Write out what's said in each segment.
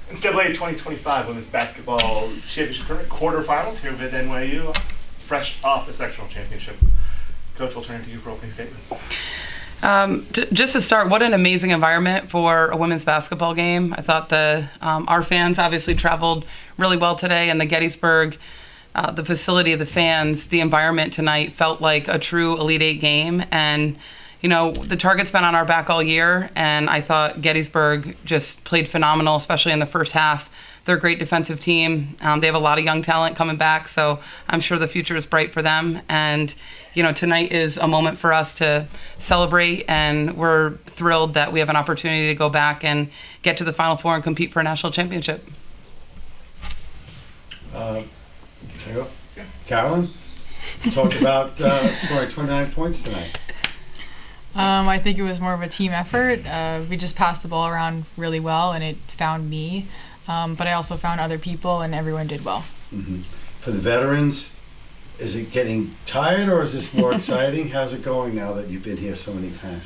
NCAA 2025 Women's Basketball Championship Tournament quarterfinals here with NYU, fresh off the sectional championship. Coach, we'll turn to you for opening statements. Just to start, what an amazing environment for a women's basketball game. I thought our fans obviously traveled really well today, and the Gettysburg, the facility of the fans, the environment tonight felt like a true Elite Eight game. And the target's been on our back all year, and I thought Gettysburg just played phenomenal, especially in the first half. They're a great defensive team. They have a lot of young talent coming back, so I'm sure the future is bright for them. And, tonight is a moment for us to celebrate, and we're thrilled that we have an opportunity to go back and get to the Final Four and compete for a national championship. Carolyn, talked about scoring 29 points tonight. I think it was more of a team effort. We just passed the ball around really well, and it found me. But I also found other people, and everyone did well. Mm-hmm. For the veterans, is it getting tired, or is this more exciting? How's it going now that you've been here so many times?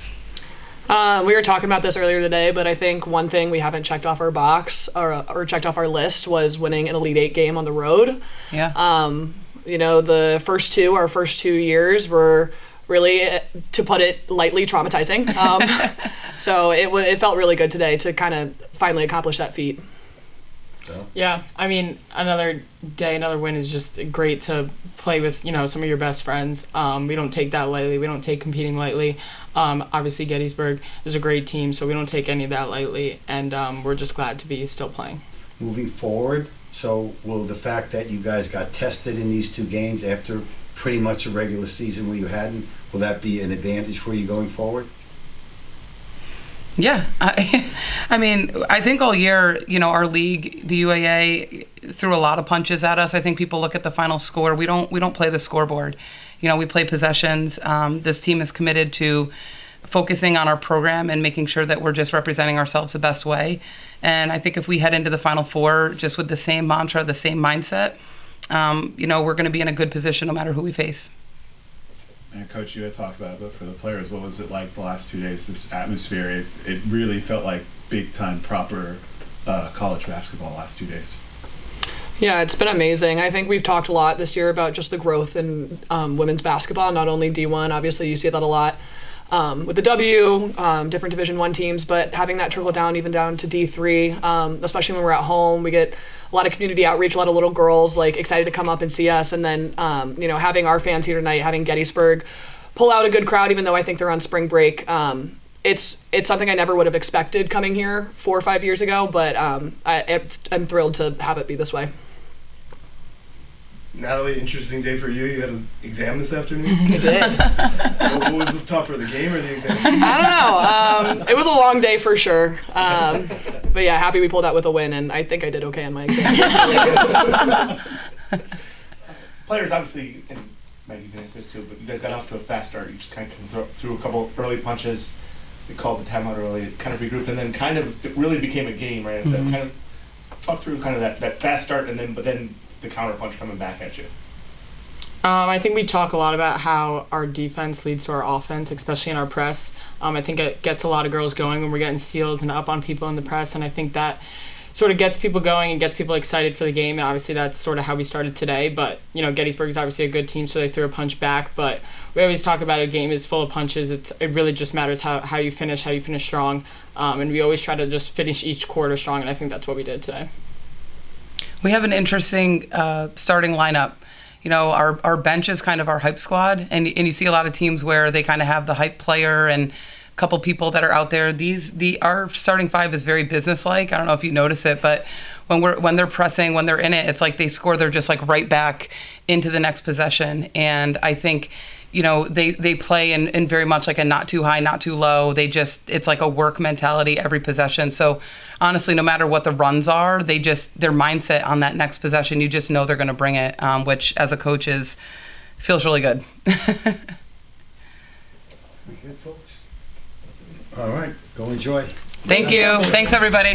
We were talking about this earlier today, but I think one thing we haven't checked off our box or checked off our list was winning an Elite Eight game on the road. Yeah. Our first 2 years were really, to put it lightly, traumatizing. So it felt really good today to kind of finally accomplish that feat. Yeah, I mean, another day, another win is just great to play with, some of your best friends. We don't take that lightly. We don't take competing lightly. Obviously, Gettysburg is a great team, so we don't take any of that lightly, and we're just glad to be still playing. Moving forward, so will the fact that you guys got tested in these 2 games after pretty much a regular season where you hadn't, will that be an advantage for you going forward? Yeah, I mean, I think all year, our league, the UAA, threw a lot of punches at us. I think people look at the final score. We don't play the scoreboard. We play possessions. This team is committed to focusing on our program and making sure that we're just representing ourselves the best way. And I think if we head into the Final Four just with the same mantra, the same mindset, we're going to be in a good position no matter who we face. And Coach, you had talked about it, but for the players, what was it like the last 2 days, this atmosphere? It really felt like big-time, proper college basketball the last 2 days. Yeah, it's been amazing. I think we've talked a lot this year about just the growth in women's basketball, not only D1. Obviously, you see that a lot with the W, different Division I teams, but having that trickle down even down to D3, especially when we're at home, we get a lot of community outreach, a lot of little girls excited to come up and see us, and then having our fans here tonight, having Gettysburg pull out a good crowd, even though I think they're on spring break. It's something I never would have expected coming here 4 or 5 years ago, but I'm thrilled to have it be this way. Natalie, interesting day for you. You had an exam this afternoon? I did. What was tougher, the game or the exam? I don't know. It was a long day for sure. But yeah, happy we pulled out with a win, and I think I did okay on my exam. Players, obviously, and Maggie can answer this too, but you guys got off to a fast start. You just kind of threw a couple early punches. We called the timeout early. It kind of regrouped, and then it really became a game, right? Mm-hmm. Kind of talk through kind of that fast start, but then the counter punch coming back at you. I think we talk a lot about how our defense leads to our offense, especially in our press. I think it gets a lot of girls going when we're getting steals and up on people in the press, and I think that sort of gets people going and gets people excited for the game, and obviously that's sort of how we started today. But, Gettysburg is obviously a good team, so they threw a punch back, but we always talk about a game is full of punches. It really just matters how you finish strong, and we always try to just finish each quarter strong, and I think that's what we did today. We have an interesting starting lineup. Our bench is kind of our hype squad, and you see a lot of teams where they kind of have the hype player and a couple people that are out there. Our starting 5 is very businesslike. I don't know if you notice it, but when they're pressing, when they're in it, it's like they score. They're just right back into the next possession, and I think they play in very much like a not too high, not too low. It's like a work mentality every possession. So honestly, no matter what the runs are, their mindset on that next possession, you just know they're going to bring it, which as a coach feels really good. Okay, folks. All right, go enjoy. Thank you. Thanks, everybody.